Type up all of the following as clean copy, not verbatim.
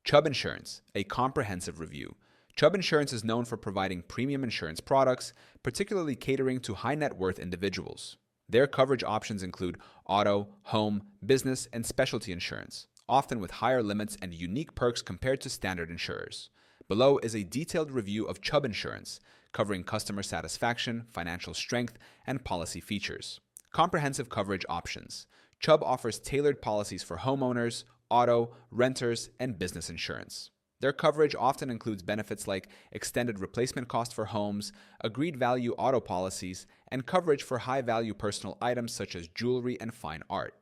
Chubb Insurance, a comprehensive review. Chubb Insurance is known for providing premium insurance products, particularly catering to high net worth individuals. Their coverage options include auto, home, business, and specialty insurance, often with higher limits and unique perks compared to standard insurers. Below is a detailed review of Chubb Insurance, covering customer satisfaction, financial strength, and policy features. Comprehensive coverage options. Chubb offers tailored policies for homeowners, auto, renters, and business insurance. Their coverage often includes benefits like extended replacement cost for homes, agreed value auto policies, and coverage for high-value personal items such as jewelry and fine art.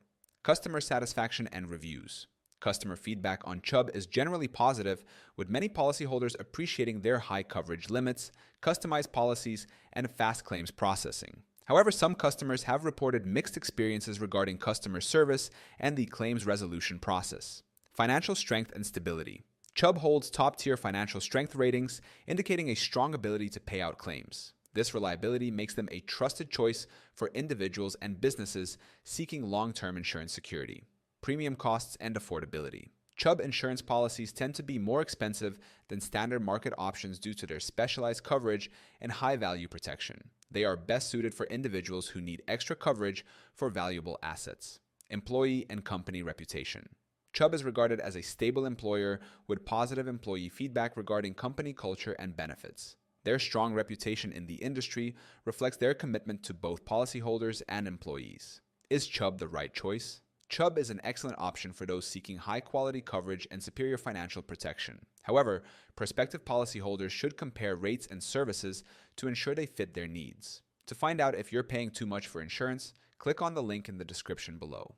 Customer satisfaction and reviews. Customer feedback on Chubb is generally positive, with many policyholders appreciating their high coverage limits, customized policies, and fast claims processing. However, some customers have reported mixed experiences regarding customer service and the claims resolution process. Financial strength and stability. Chubb holds top-tier financial strength ratings, indicating a strong ability to pay out claims. This reliability makes them a trusted choice for individuals and businesses seeking long-term insurance security. Premium costs and affordability. Chubb insurance policies tend to be more expensive than standard market options due to their specialized coverage and high-value protection. They are best suited for individuals who need extra coverage for valuable assets. Employee and company reputation. Chubb is regarded as a stable employer with positive employee feedback regarding company culture and benefits. Their strong reputation in the industry reflects their commitment to both policyholders and employees. Is Chubb the right choice? Chubb is an excellent option for those seeking high-quality coverage and superior financial protection. However, prospective policyholders should compare rates and services to ensure they fit their needs. To find out if you're paying too much for insurance, click on the link in the description below.